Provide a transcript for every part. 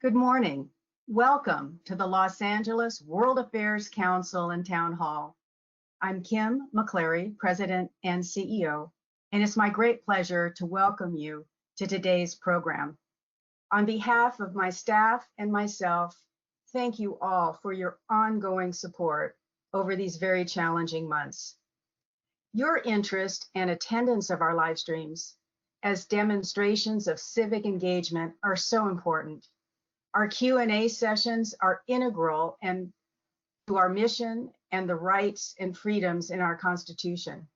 Good morning. Welcome to the Los Angeles World Affairs Council and Town Hall. I'm Kim McClary, President and CEO, and it's my great pleasure to welcome you to today's program. On behalf of my staff and myself, thank you all for your ongoing support over these very challenging months. Your interest and attendance of our live streams as demonstrations of civic engagement are so important. Our Q&A sessions are integral to our mission and the rights and freedoms in our Constitution.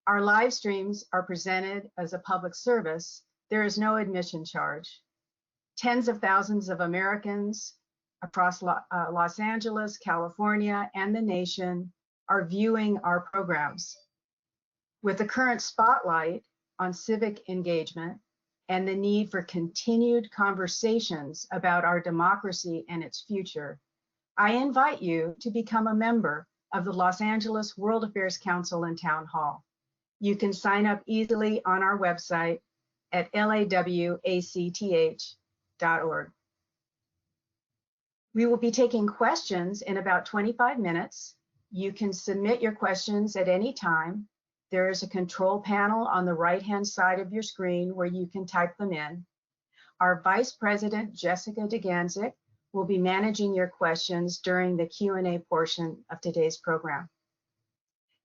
Our live streams are presented as a public service. There is no admission charge. Tens of thousands of Americans across Los Angeles, California, and the nation are viewing our programs. With the current spotlight on civic engagement and the need for continued conversations about our democracy and its future, I invite you to become a member of the Los Angeles World Affairs Council and Town Hall. You can sign up easily on our website at lawacth.org. We will be taking questions in about 25 minutes. You can submit your questions at any time. There is a control panel on the right-hand side of your screen where you can type them in. Our Vice President, Jessica DeGanzik, will be managing your questions during the Q&A portion of today's program.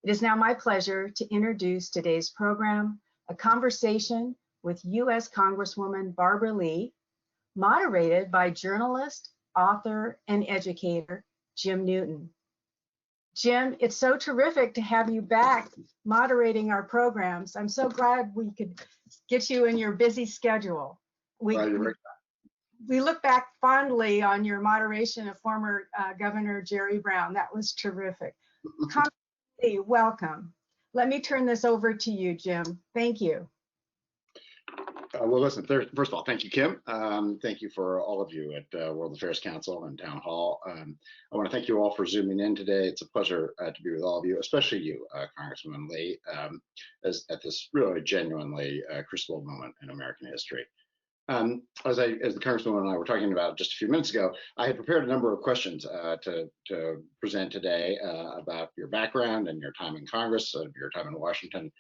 It is now my pleasure to introduce today's program, a conversation with U.S. Congresswoman Barbara Lee, moderated by journalist, author, and educator, Jim Newton. Jim, it's so terrific to have you back moderating our programs. I'm so glad we could get you in your busy schedule. We look back fondly on your moderation of former Governor Jerry Brown. That was terrific. Welcome. Let me turn this over to you, Jim. Thank you. Well, listen, first of all, thank you, Kim. Thank you for all of you at World Affairs Council and Town Hall. I want to thank you all for zooming in today. It's a pleasure to be with all of you, especially you, Congresswoman Lee, at this really genuinely crucial moment in American history. As the Congresswoman and I were talking about just a few minutes ago, I had prepared a number of questions to present today about your background and your time in Congress, your time in Washington.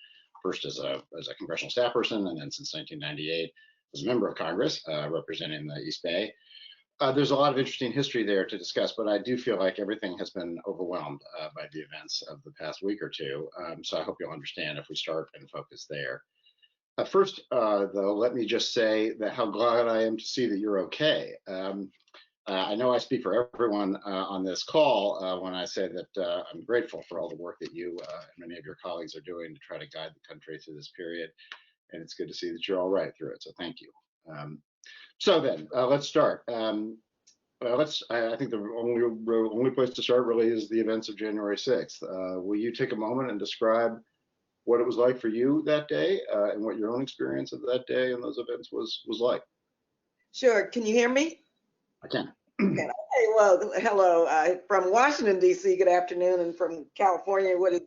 First as a congressional staff person, and then since 1998 as a member of Congress representing the East Bay. There's a lot of interesting history there to discuss, but I do feel like everything has been overwhelmed by the events of the past week or two. So I hope you'll understand if we start and focus there. First, though, let me just say that how glad I am to see that you're okay. I know I speak for everyone on this call when I say that I'm grateful for all the work that you and many of your colleagues are doing to try to guide the country through this period. And it's good to see that you're all right through it. So thank you. So then let's start. I think the only place to start really is the events of January 6th. Will you take a moment and describe what it was like for you that day and what your own experience of that day and those events was like? Sure. Can you hear me? I can. Okay, well, hello. From Washington, D.C., good afternoon, and from California, what a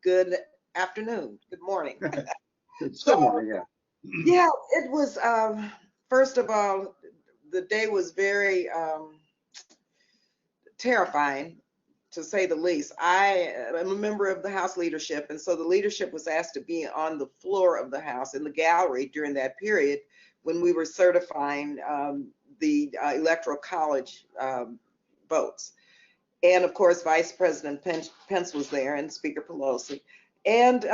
good afternoon, good morning. It's good morning, yeah. Yeah, it was, first of all, the day was very terrifying, to say the least. I am a member of the House leadership, and so the leadership was asked to be on the floor of the House in the gallery during that period when we were certifying the Electoral College votes. And of course, Vice President Pence was there and Speaker Pelosi. And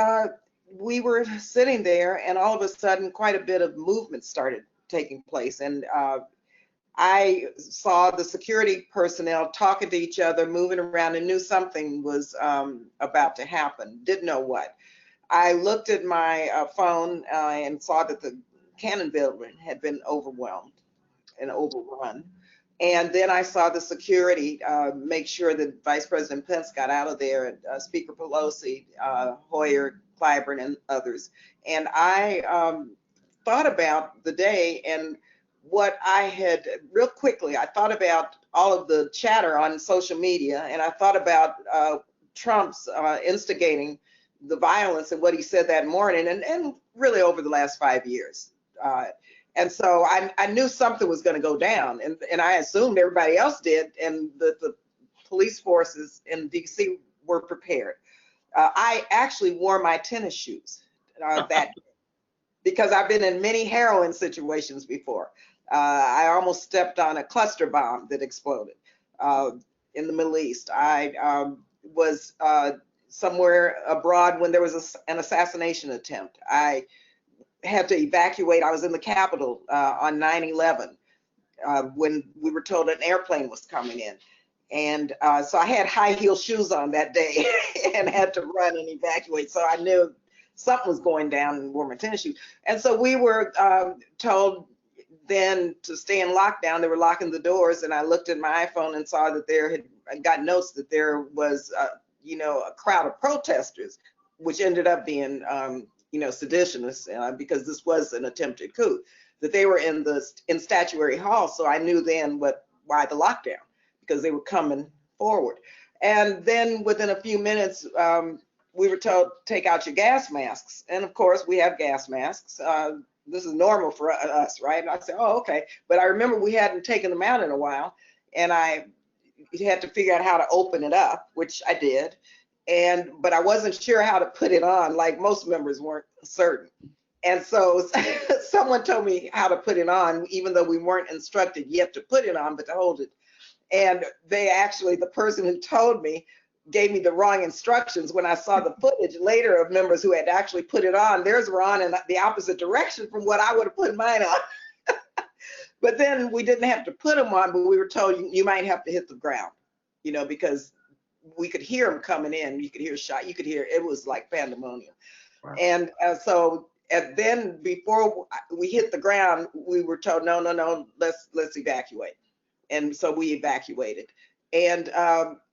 we were sitting there and all of a sudden quite a bit of movement started taking place. And I saw the security personnel talking to each other, moving around, and knew something was about to happen, didn't know what. I looked at my phone and saw that the Cannon building had been overwhelmed and overrun. And then I saw the security make sure that Vice President Pence got out of there, and Speaker Pelosi, Hoyer, Clyburn, and others. And I thought about the day and what I had, real quickly, I thought about all of the chatter on social media, and I thought about Trump's instigating the violence and what he said that morning, and really over the last 5 years. And so I knew something was going to go down, and I assumed everybody else did, and the police forces in DC were prepared. I actually wore my tennis shoes that because I've been in many heroin situations before. I almost stepped on a cluster bomb that exploded in the Middle East. I was somewhere abroad when there was an assassination attempt. I had to evacuate. I was in the Capitol on 9/11 when we were told an airplane was coming in. And so I had high heel shoes on that day and had to run and evacuate. So I knew something was going down and wore my tennis shoes. And so we were told then to stay in lockdown. They were locking the doors, and I looked at my iPhone and saw that I got notes that there was, a crowd of protesters, which ended up being, seditionists because this was an attempted coup. That they were in Statuary Hall, so I knew then why the lockdown, because they were coming forward. And then within a few minutes, we were told, take out your gas masks. And of course, we have gas masks. This is normal for us, right? And I said, oh, okay. But I remember we hadn't taken them out in a while, and I had to figure out how to open it up, which I did. But I wasn't sure how to put it on, like most members weren't certain. And so someone told me how to put it on, even though we weren't instructed yet to put it on, but to hold it. And the person who told me gave me the wrong instructions. When I saw the footage later of members who had actually put it on, theirs were on in the opposite direction from what I would have put mine on. But then we didn't have to put them on, but we were told you might have to hit the ground, because we could hear them coming in. You could hear shot. You could hear, it was like pandemonium. Wow. And then before we hit the ground, we were told, no, let's evacuate. And so we evacuated. And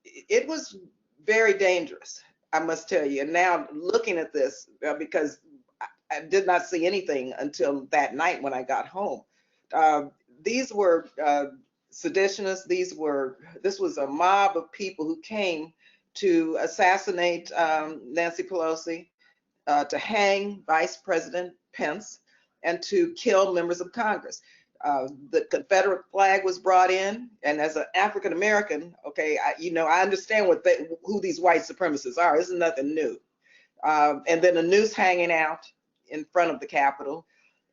it was very dangerous, I must tell you. And now looking at this, because I did not see anything until that night when I got home. These were seditionists. This was a mob of people who came to assassinate Nancy Pelosi, to hang Vice President Pence, and to kill members of Congress. The Confederate flag was brought in, and as an African American, okay, I understand who these white supremacists are. This is nothing new. And then a noose hanging out in front of the Capitol.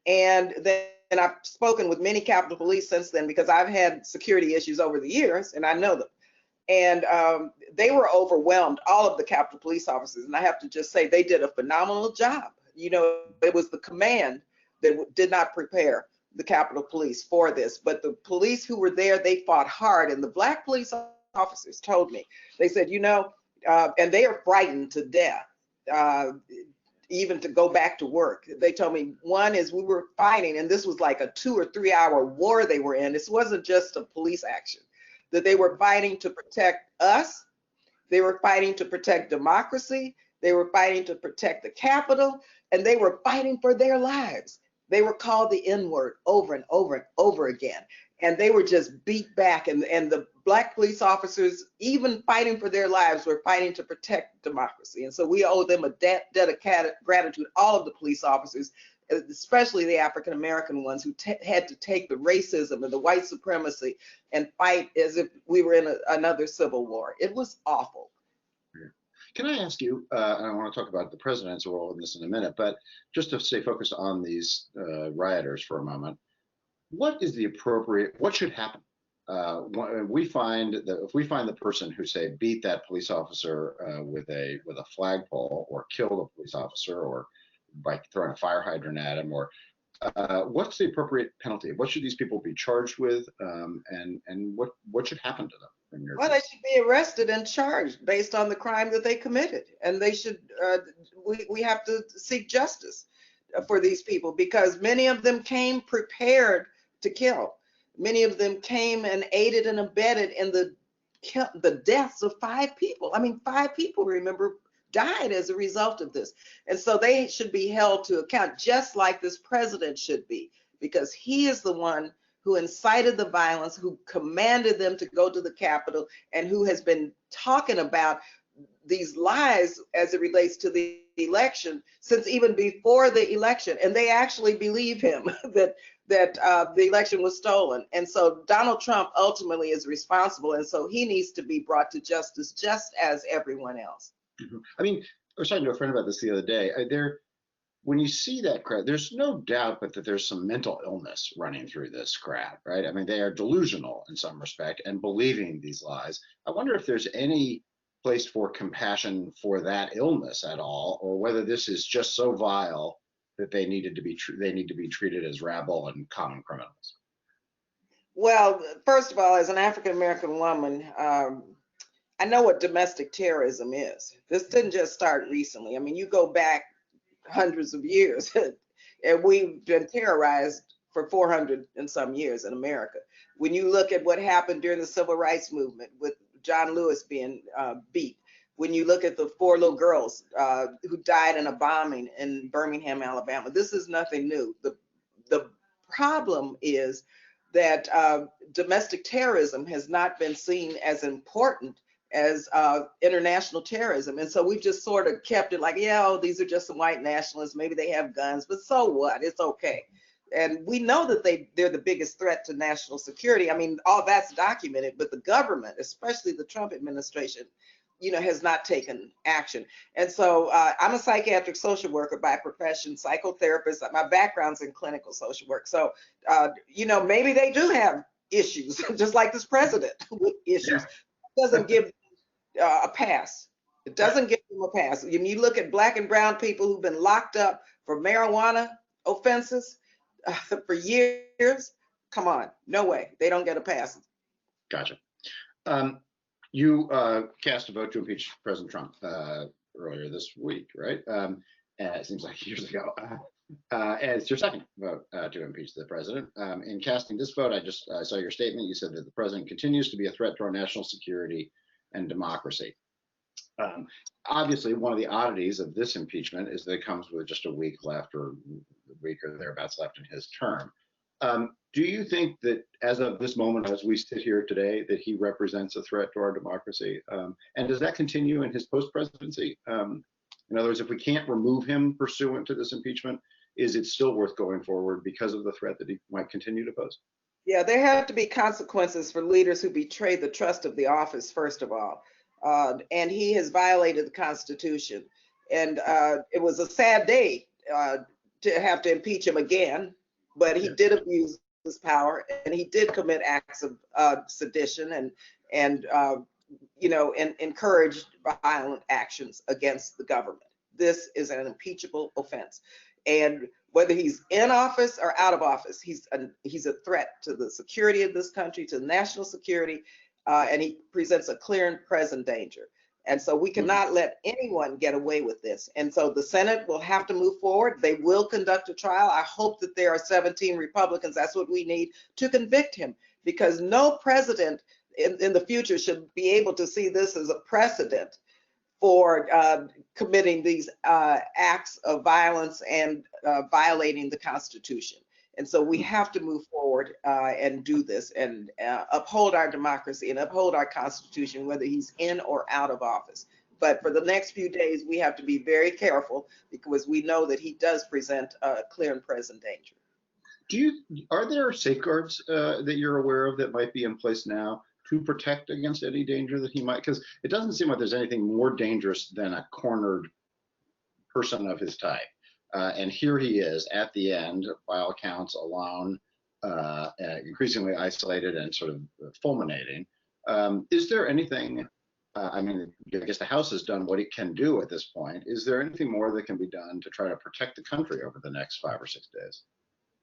And then I've spoken with many Capitol Police since then, because I've had security issues over the years, and I know them. And they were overwhelmed, all of the Capitol Police officers. And I have to just say, they did a phenomenal job. It was the command that did not prepare the Capitol Police for this, but the police who were there, they fought hard. And the Black police officers told me, they said, and they are frightened to death, even to go back to work. They told me, one is we were fighting, and this was like a 2 or 3 hour war they were in. This wasn't just a police action, that they were fighting to protect us. They were fighting to protect democracy. They were fighting to protect the Capitol, and they were fighting for their lives. They were called the N-word over and over and over again. And they were just beat back. And the Black police officers, even fighting for their lives, were fighting to protect democracy. And so we owe them a debt of gratitude, all of the police officers, especially the African-American ones who had to take the racism and the white supremacy and fight as if we were in another civil war. It was awful. Can I ask you, and I want to talk about the president's role in this in a minute, but just to stay focused on these rioters for a moment, what should happen? If we find the person who, say, beat that police officer with a flagpole, or killed a police officer, or by throwing a fire hydrant at him, or what's the appropriate penalty? What should these people be charged with, and what should happen to them? Well, they should be arrested and charged based on the crime that they committed, and they should. We have to seek justice for these people, because many of them came prepared to kill. Many of them came and aided and abetted in the deaths of 5 people. I mean, 5 people, remember, died as a result of this, and so they should be held to account, just like this president should be, because he is the one who incited the violence, who commanded them to go to the Capitol, and who has been talking about these lies as it relates to the election since even before the election. And they actually believe him, that that the election was stolen. And so Donald Trump ultimately is responsible. And so he needs to be brought to justice just as everyone else. I mean, I was talking to a friend about this the other day. When you see that crowd, there's no doubt but that there's some mental illness running through this crowd, right? I mean, they are delusional in some respect and believing these lies. I wonder if there's any place for compassion for that illness at all, or whether this is just so vile that they need to be treated as rabble and common criminals. Well, first of all, as an African-American woman, I know what domestic terrorism is. This didn't just start recently. I mean, you go back hundreds of years and we've been terrorized for 400 and some years in America. When you look at what happened during the civil rights movement with John Lewis being beat, when you look at the 4 little girls who died in a bombing in Birmingham, Alabama, this is nothing new. The problem is that domestic terrorism has not been seen as important as international terrorism. And so we've just sort of kept it like, yeah, oh, these are just some white nationalists. Maybe they have guns, but so what? It's okay. And we know that they're the biggest threat to national security. I mean, all that's documented, but the government, especially the Trump administration, has not taken action. And so I'm a psychiatric social worker by profession, psychotherapist. My background's in clinical social work. So, maybe they do have issues, just like this president with issues. It doesn't give a pass. It doesn't give them a pass. When you look at Black and brown people who've been locked up for marijuana offenses for years, come on, no way. They don't get a pass. Gotcha. You cast a vote to impeach President Trump earlier this week, right? It seems like years ago. And it's your second vote to impeach the president. In casting this vote, I saw your statement. You said that the president continues to be a threat to our national security and democracy. Obviously, one of the oddities of this impeachment is that it comes with just a week left, or a week or thereabouts left in his term. Do you think that as of this moment, as we sit here today, that he represents a threat to our democracy? And does that continue in his post-presidency? In other words, if we can't remove him pursuant to this impeachment, is it still worth going forward because of the threat that he might continue to pose? Yeah, there have to be consequences for leaders who betray the trust of the office, first of all. And he has violated the Constitution. And it was a sad day to have to impeach him again, but he did abuse his power, and he did commit acts of sedition and encouraged violent actions against the government. This is an impeachable offense. And whether he's in office or out of office, he's a threat to the security of this country, to national security, and he presents a clear and present danger. And so we cannot let anyone get away with this. And so the Senate will have to move forward. They will conduct a trial. I hope that there are 17 Republicans. That's what we need to convict him, because no president in the future should be able to see this as a precedent for committing these acts of violence and violating the Constitution. And so we have to move forward and do this and uphold our democracy and uphold our Constitution, whether he's in or out of office. But for the next few days, we have to be very careful, because we know that he does present a clear and present danger. Are there safeguards that you're aware of that might be in place now to protect against any danger that he might? Because it doesn't seem like there's anything more dangerous than a cornered person of his type. And here he is at the end, by all accounts, alone, increasingly isolated and sort of fulminating. Is there anything, I guess the House has done what it can do at this point. Is there anything more that can be done to try to protect the country over the next 5 or 6 days?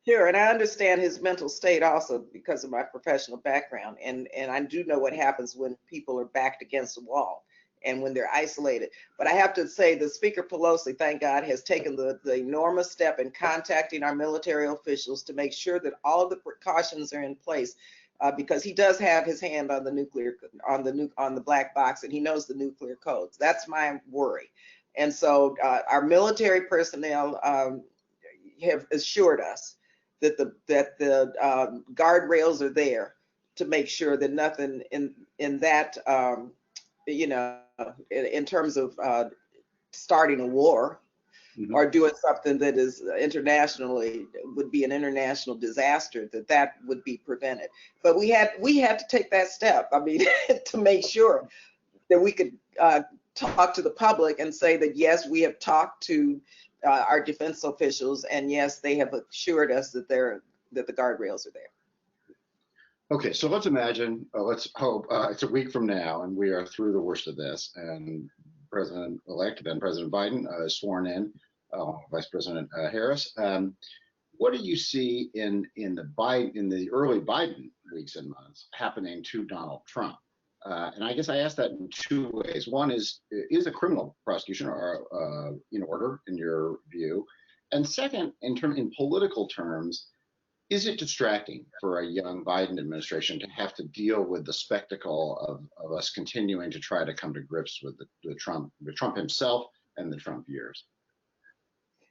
Sure, and I understand his mental state also because of my professional background. And I do know what happens when people are backed against the wall and when they're isolated. But I have to say that Speaker Pelosi, thank God, has taken the enormous step in contacting our military officials to make sure that all of the precautions are in place, because he does have his hand on the black box, and he knows the nuclear codes. That's my worry. And so our military personnel have assured us that the guardrails are there to make sure that nothing in that in terms of starting a war or doing something that is internationally, would be an international disaster, that would be prevented. But we had to take that step, I mean, to make sure that we could talk to the public and say that, yes, we have talked to our defense officials, and yes, they have assured us that the guardrails are there. Okay, so let's imagine, let's hope it's a week from now and we are through the worst of this, and President-elect, then President Biden, is sworn in, Vice President Harris. What do you see in the early Biden weeks and months happening to Donald Trump? And I guess I ask that in two ways. One is a criminal prosecution in order in your view? And second, in political terms, is it distracting for a young Biden administration to have to deal with the spectacle of us continuing to try to come to grips with the Trump himself and the Trump years?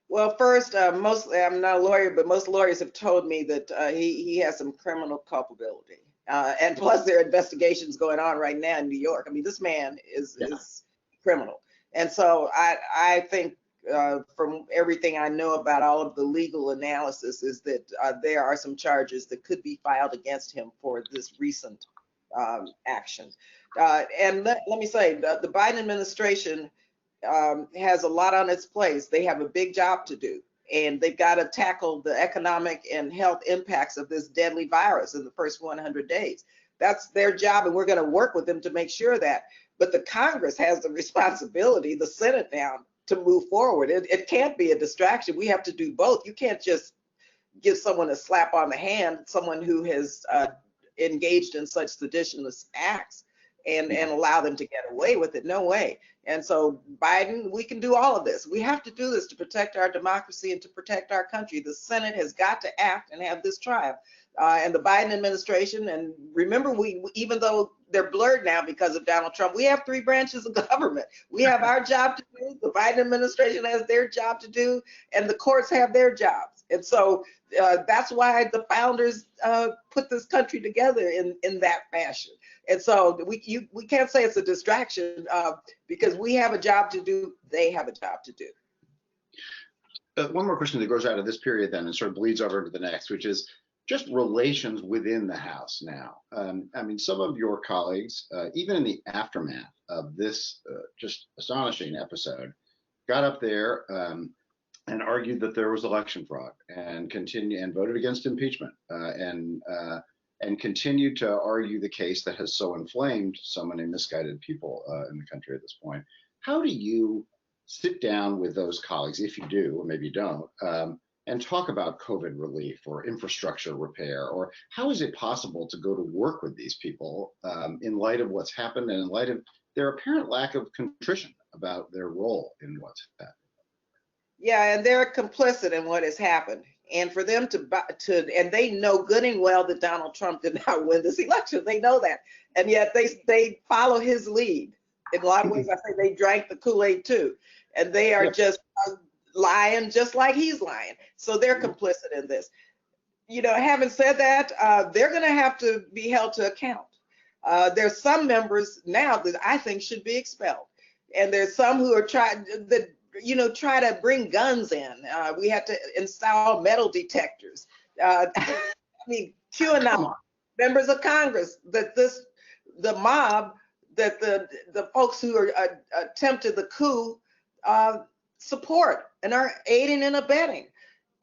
Well, first, I'm not a lawyer, but most lawyers have told me that he has some criminal culpability. And plus, there are investigations going on right now in New York. I mean, this man is criminal. And so I think from everything I know about all of the legal analysis is that there are some charges that could be filed against him for this recent action. And let me say, the Biden administration has a lot on its plate. They have a big job to do, and they've got to tackle the economic and health impacts of this deadly virus in the first 100 days. That's their job, and we're going to work with them to make sure that. But the Congress has the responsibility, the Senate now, to move forward. It can't be a distraction. We have to do both. You can't just give someone a slap on the hand, someone who has engaged in such seditious acts, and allow them to get away with it. No way. And so Biden, we can do all of this. We have to do this to protect our democracy and to protect our country. The Senate has got to act and have this triumph. And the Biden administration, and remember, even though they're blurred now because of Donald Trump, we have three branches of government. We have our job to do, the Biden administration has their job to do, and the courts have their jobs. And so that's why the founders put this country together in that fashion. And so we can't say it's a distraction because we have a job to do, they have a job to do. One more question that grows out of this period then and sort of bleeds over to the next, which is just relations within the House now. I mean, some of your colleagues, even in the aftermath of this just astonishing episode, got up there and argued that there was election fraud and voted against impeachment and continued to argue the case that has so inflamed so many misguided people in the country at this point. How do you sit down with those colleagues, if you do, or maybe you don't, and talk about COVID relief or infrastructure repair? Or how is it possible to go to work with these people in light of what's happened and in light of their apparent lack of contrition about their role in what's happened? Yeah, and they're complicit in what has happened. And for them and they know good and well that Donald Trump did not win this election. They know that. And yet they follow his lead. In a lot of ways, I say they drank the Kool-Aid too. And they are just lying just like he's lying. So they're complicit in this. You know, having said that, they're going to have to be held to account. There's some members now that I think should be expelled. And there's some who are try to bring guns in. We have to install metal detectors. I mean, QAnon, members of Congress, the mob, that the folks who attempted the coup support and are aiding and abetting.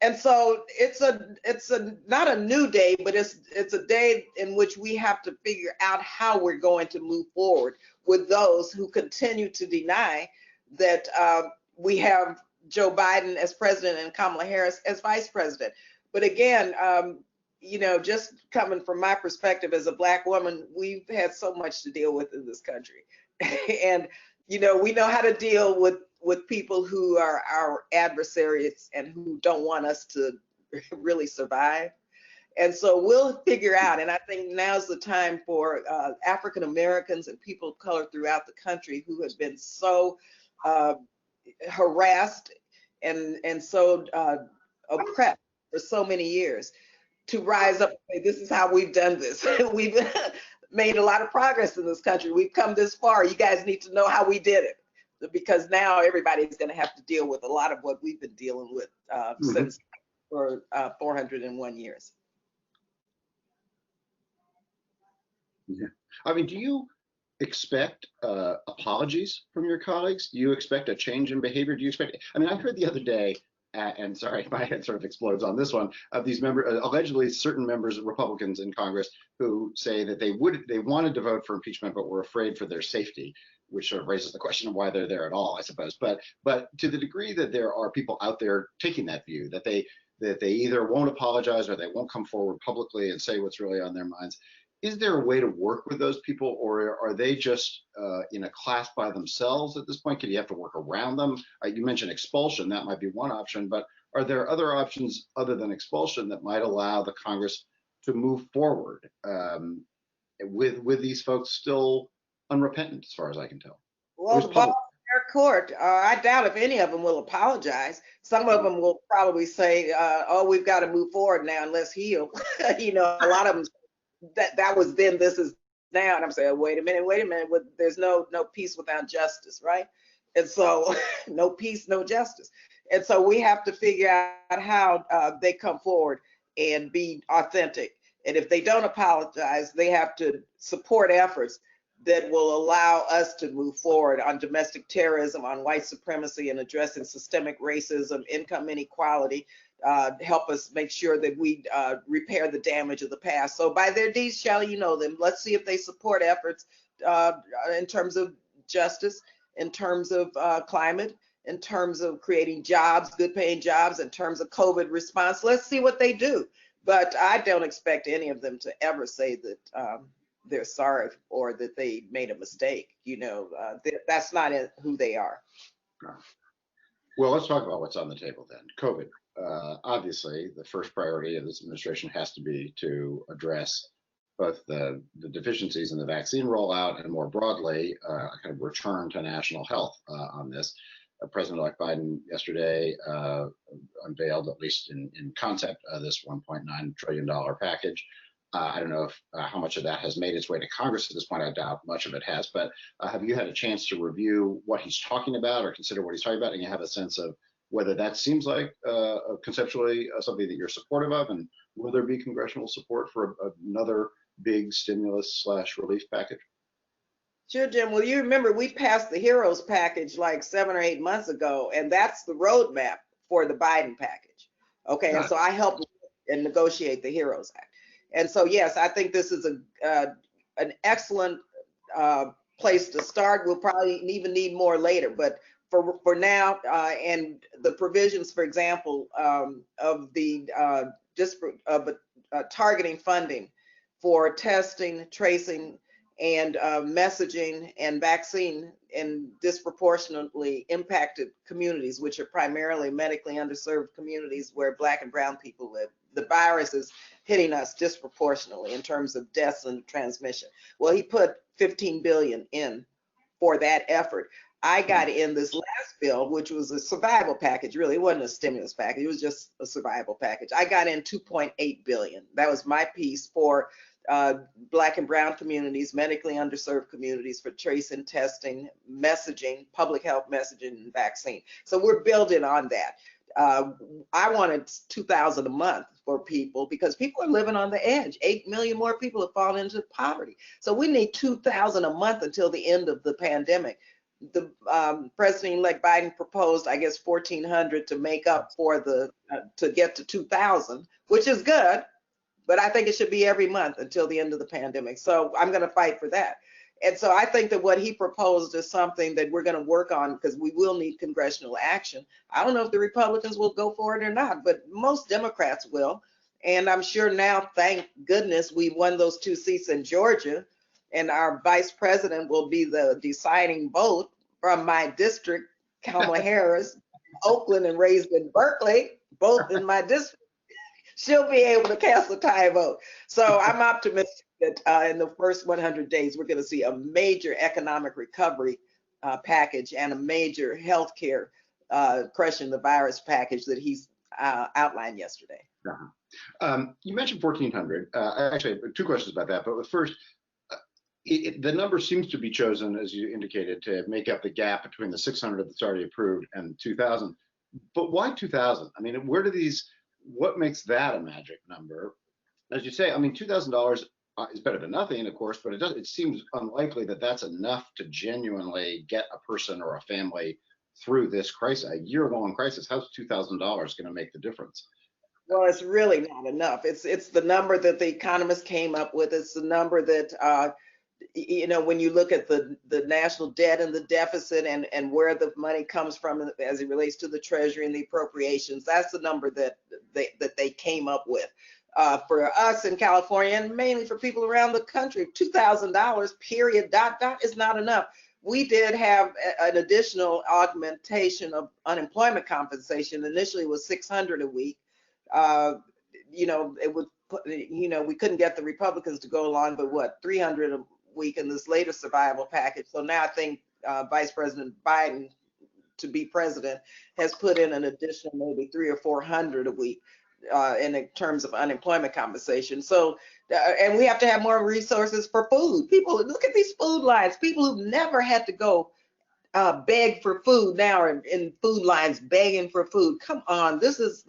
And so it's not a new day, but it's a day in which we have to figure out how we're going to move forward with those who continue to deny that we have Joe Biden as president and Kamala Harris as vice president. But again, just coming from my perspective as a Black woman, we've had so much to deal with in this country. And, we know how to deal with people who are our adversaries and who don't want us to really survive. And so we'll figure out, and I think now's the time for African Americans and people of color throughout the country who have been so harassed and so oppressed for so many years to rise up and say, this is how we've done this. We've made a lot of progress in this country. We've come this far. You guys need to know how we did it. because now everybody's going to have to deal with a lot of what we've been dealing with since for 401 years. Yeah. I mean, do you expect apologies from your colleagues? Do you expect a change in behavior? Do you expect, I mean, I heard the other day, and sorry, my head sort of explodes on this one, of these members, allegedly certain members of Republicans in Congress who say that they wanted to vote for impeachment, but were afraid for their safety, which sort of raises the question of why they're there at all, I suppose. But to the degree that there are people out there taking that view, that they either won't apologize or they won't come forward publicly and say what's really on their minds, is there a way to work with those people, or are they just in a class by themselves at this point? Could you have to work around them? You mentioned expulsion, that might be one option, but are there other options other than expulsion that might allow the Congress to move forward with these folks still unrepentant, as far as I can tell? Well, the ball's in their court. I doubt if any of them will apologize. Some of them will probably say, oh, we've got to move forward now and let's heal. You know, a lot of them, that was then, this is now. And I'm saying, wait a minute, there's no peace without justice, right? And so no peace, no justice. And so we have to figure out how they come forward and be authentic. And if they don't apologize, they have to support efforts that will allow us to move forward on domestic terrorism, on white supremacy, and addressing systemic racism, income inequality, help us make sure that we repair the damage of the past. So by their deeds shall you know them. Let's see if they support efforts in terms of justice, in terms of climate, in terms of creating jobs, good paying jobs, in terms of COVID response. Let's see what they do. But I don't expect any of them to ever say that they're sorry or that they made a mistake. You know, that's not who they are. Well, let's talk about what's on the table then. COVID. Obviously, the first priority of this administration has to be to address both the deficiencies in the vaccine rollout and more broadly, a kind of return to national health on this. President-elect Biden yesterday unveiled, at least in concept, this $1.9 trillion package. I don't know if how much of that has made its way to Congress at this point. I doubt much of it has, but have you had a chance to review what he's talking about or consider what he's talking about, and you have a sense of whether that seems like conceptually something that you're supportive of, and will there be congressional support for another big stimulus / relief package? Sure, Jim. Well, you remember we passed the HEROES package like 7 or 8 months ago, and that's the roadmap for the Biden package. Okay, and so I helped and negotiate the HEROES Act. And so, yes, I think this is an excellent place to start. We'll probably even need more later, but for now, and the provisions, for example, of the targeting funding for testing, tracing, and messaging and vaccine in disproportionately impacted communities, which are primarily medically underserved communities where Black and brown people live. The virus is hitting us disproportionately in terms of deaths and transmission. Well, he put $15 billion in for that effort. I got in this last bill, which was a survival package. Really, it wasn't a stimulus package. It was just a survival package. I got in $2.8 billion. That was my piece for Black and brown communities, medically underserved communities, for tracing, testing, messaging, public health messaging, and vaccine. So we're building on that. I wanted $2,000 a month for people because people are living on the edge. 8 million more people have fallen into poverty. So we need $2,000 a month until the end of the pandemic. The President-elect Biden proposed, I guess, $1,400 to make up for to get to $2,000, which is good. But I think it should be every month until the end of the pandemic. So I'm going to fight for that. And so I think that what he proposed is something that we're going to work on because we will need congressional action. I don't know if the Republicans will go for it or not, but most Democrats will. And I'm sure now, thank goodness, we won those 2 seats in Georgia, and our vice president will be the deciding vote from my district, Kamala Harris, Oakland, and raised in Berkeley, both in my district. She'll be able to cast a tie vote. So I'm optimistic that in the first 100 days, we're going to see a major economic recovery package and a major healthcare crushing the virus package that he's outlined yesterday. You mentioned 1,400. Actually, I have 2 questions about that. But first, the number seems to be chosen, as you indicated, to make up the gap between the 600 that's already approved and 2,000. But why 2,000? I mean, where do these? What makes that a magic number? As you say, I mean, $2,000 is better than nothing, of course, but it seems unlikely that that's enough to genuinely get a person or a family through this crisis, a year-long crisis. How's $2,000 going to make the difference? Well, it's really not enough. It's the number that the economists came up with. It's the number that when you look at the national debt and the deficit and where the money comes from as it relates to the Treasury and the appropriations, that's the number that they came up with. For us in California, and mainly for people around the country, $2,000 period is not enough. We did have an additional augmentation of unemployment compensation. Initially it was $600 a week. It would, we couldn't get the Republicans to go along, but what, $300 a week in this latest survival package. So now I think Vice President Biden, to be president, has put in an additional maybe $300 or $400 a week in terms of unemployment compensation. So, and we have to have more resources for food. People, look at these food lines. People who've never had to go beg for food now are in food lines begging for food. Come on, this is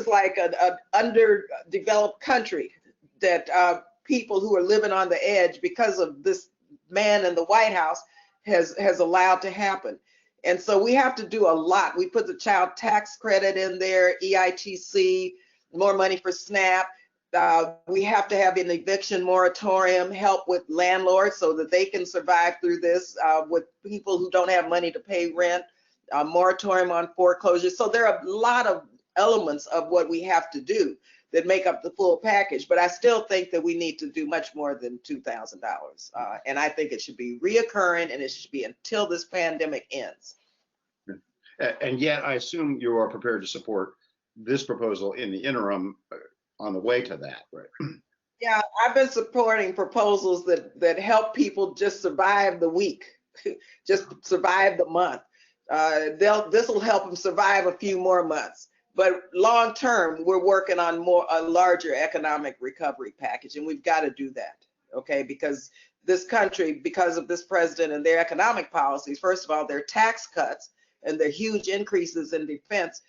like an underdeveloped country that people who are living on the edge because of this man in the White House has allowed to happen. And so we have to do a lot. We put the child tax credit in there, EITC, more money for SNAP. We have to have an eviction moratorium, help with landlords so that they can survive through this, with people who don't have money to pay rent, moratorium on foreclosure. So there are a lot of elements of what we have to do that make up the full package. But I still think that we need to do much more than $2,000. And I think it should be reoccurring, and it should be until this pandemic ends. And yet I assume you are prepared to support this proposal in the interim on the way to that, right? Yeah, I've been supporting proposals that help people just survive the week, just survive the month. This will help them survive a few more months. But long term, we're working on a larger economic recovery package, and we've got to do that, okay? Because this country, because of this president and their economic policies, first of all, their tax cuts and the huge increases in defense,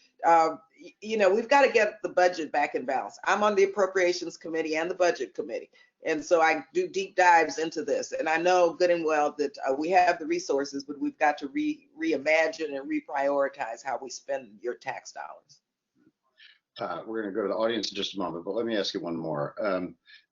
we've got to get the budget back in balance. I'm on the Appropriations Committee and the Budget Committee, and so I do deep dives into this. And I know good and well that we have the resources, but we've got to reimagine and reprioritize how we spend your tax dollars. We're going to go to the audience in just a moment, but let me ask you one more.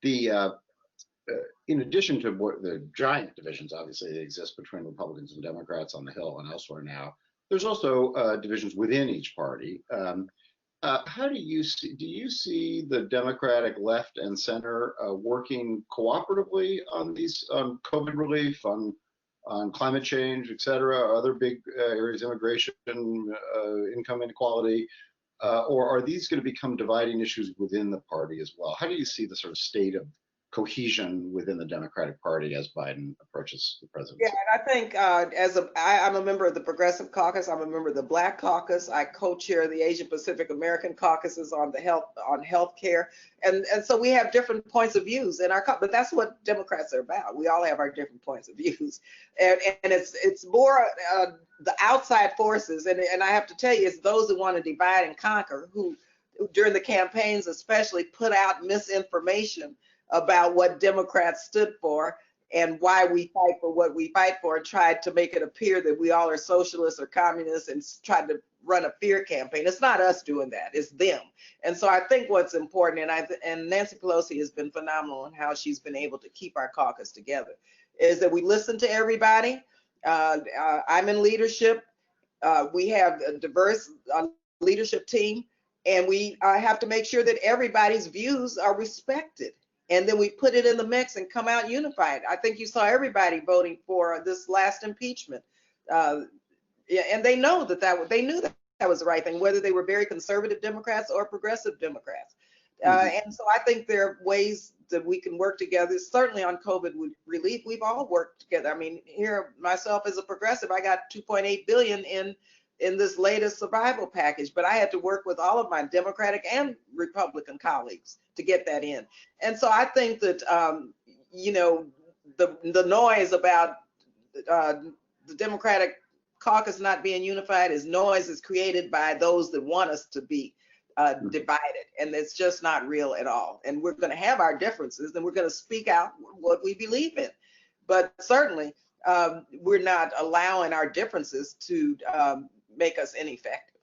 In addition to what the giant divisions obviously that exist between Republicans and Democrats on the Hill and elsewhere now, there's also divisions within each party. How do you see the Democratic left and center working cooperatively on these COVID relief, on climate change, et cetera, other big areas, immigration, income inequality? Or are these going to become dividing issues within the party as well? How do you see the sort of state of cohesion within the Democratic Party as Biden approaches the presidency? Yeah, and I think I'm a member of the Progressive Caucus. I'm a member of the Black Caucus. I co-chair the Asian Pacific American caucuses on health care, and so we have different points of views in our but that's what Democrats are about. We all have our different points of views, and it's more the outside forces, and I have to tell you, it's those who want to divide and conquer who during the campaigns especially put out misinformation about what Democrats stood for and why we fight for what we fight for, and tried to make it appear that we all are socialists or communists and tried to run a fear campaign. It's not us doing that, it's them. And so I think what's important, and Nancy Pelosi has been phenomenal in how she's been able to keep our caucus together, is that we listen to everybody. I'm in leadership. We have a diverse leadership team, and we have to make sure that everybody's views are respected. And then we put it in the mix and come out unified. I think you saw everybody voting for this last impeachment. And they know they knew that was the right thing, whether they were very conservative Democrats or progressive Democrats. And so I think there are ways that we can work together. Certainly on COVID relief, we've all worked together. I mean, here, myself as a progressive, I got $2.8 billion in this latest survival package, but I had to work with all of my Democratic and Republican colleagues to get that in. And so I think that, the noise about the Democratic caucus not being unified is noise is created by those that want us to be divided, and it's just not real at all. And we're going to have our differences, and we're going to speak out what we believe in, but certainly we're not allowing our differences to make us ineffective.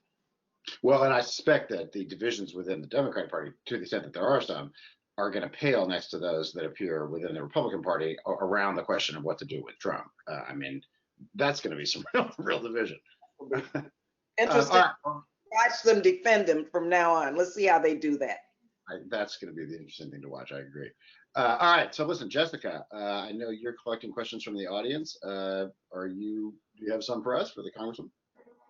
Well, and I suspect that the divisions within the Democratic Party, to the extent that there are some, are going to pale next to those that appear within the Republican Party around the question of what to do with Trump. I mean, that's going to be some real division. Interesting. Watch them defend him from now on. Let's see how they do that. That's going to be the interesting thing to watch. I agree. All right. So listen, Jessica, I know you're collecting questions from the audience. Do you have some for us, for the Congresswoman?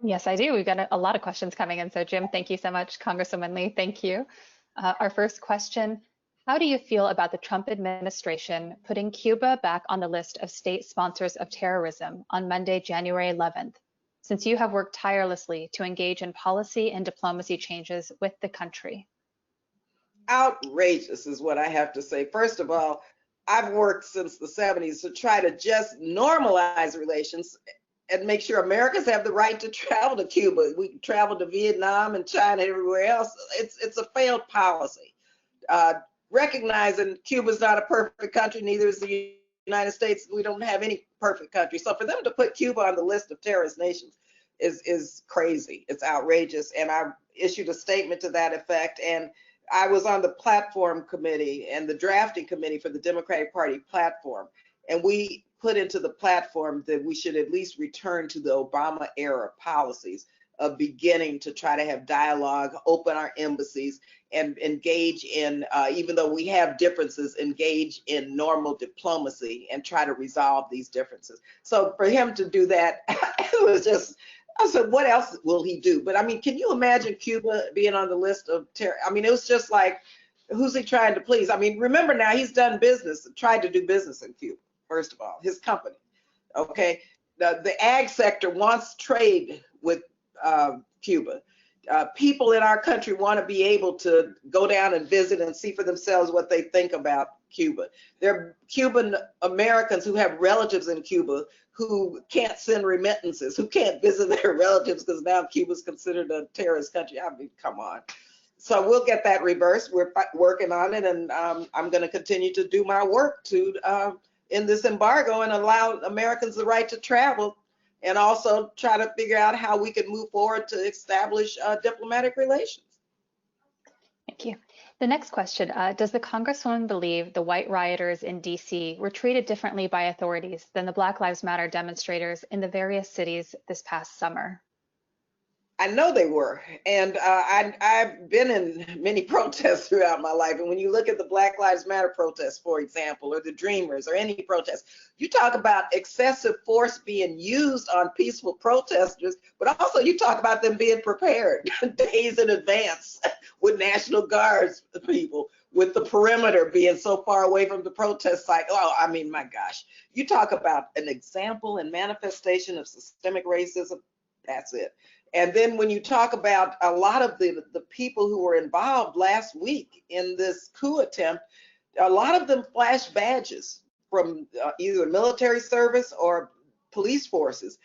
Yes, I do. We've got a lot of questions coming in. So Jim, thank you so much. Congresswoman Lee, thank you. Our first question, how do you feel about the Trump administration putting Cuba back on the list of state sponsors of terrorism on Monday, January 11th, since you have worked tirelessly to engage in policy and diplomacy changes with the country? Outrageous is what I have to say. First of all, I've worked since the 70s to try to just normalize relations and make sure Americans have the right to travel to Cuba. We can travel to Vietnam and China and everywhere else. It's a failed policy. Recognizing Cuba's not a perfect country, neither is the United States. We don't have any perfect country. So for them to put Cuba on the list of terrorist nations is crazy. It's outrageous. And I issued a statement to that effect. And I was on the platform committee and the drafting committee for the Democratic Party platform. And we put into the platform that we should at least return to the Obama era policies of beginning to try to have dialogue, open our embassies, and engage in, even though we have differences, engage in normal diplomacy and try to resolve these differences. So for him to do that, it was just, I said, what else will he do? But I mean, can you imagine Cuba being on the list of terror? I mean, it was just like, who's he trying to please? I mean, remember now, he's done business, tried to do business in Cuba, first of all, his company, okay? The ag sector wants trade with Cuba. People in our country want to be able to go down and visit and see for themselves what they think about Cuba. There are Cuban Americans who have relatives in Cuba who can't send remittances, who can't visit their relatives because now Cuba's considered a terrorist country. I mean, come on. So we'll get that reversed. We're working on it, and I'm going to continue to do my work to end this embargo and allow Americans the right to travel, and also try to figure out how we can move forward to establish diplomatic relations. Thank you. The next question, does the Congresswoman believe the white rioters in DC were treated differently by authorities than the Black Lives Matter demonstrators in the various cities this past summer? I know they were, and I've been in many protests throughout my life, and when you look at the Black Lives Matter protests, for example, or the Dreamers, or any protest, you talk about excessive force being used on peaceful protesters, but also you talk about them being prepared days in advance with National Guards people, with the perimeter being so far away from the protest site. Oh, I mean, my gosh, you talk about an example and manifestation of systemic racism, that's it. And then when you talk about a lot of the people who were involved last week in this coup attempt, a lot of them flashed badges from either military service or police forces.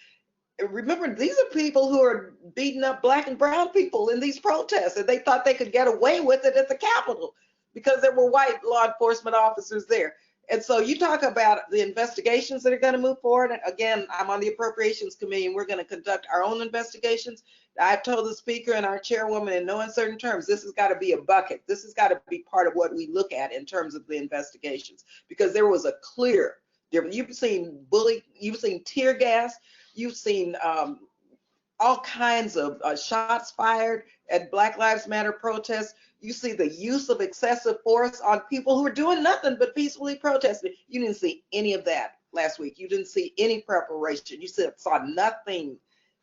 Remember, these are people who are beating up Black and brown people in these protests, and they thought they could get away with it at the Capitol because there were white law enforcement officers there. And so you talk about the investigations that are going to move forward. And again, I'm on the Appropriations Committee, and we're going to conduct our own investigations. I've told the Speaker and our Chairwoman in no uncertain terms, this has got to be a bucket. This has got to be part of what we look at in terms of the investigations, because there was a clear difference. You've seen you've seen tear gas, you've seen all kinds of shots fired at Black Lives Matter protests. You see the use of excessive force on people who are doing nothing but peacefully protesting. You didn't see any of that last week. You didn't see any preparation. You saw nothing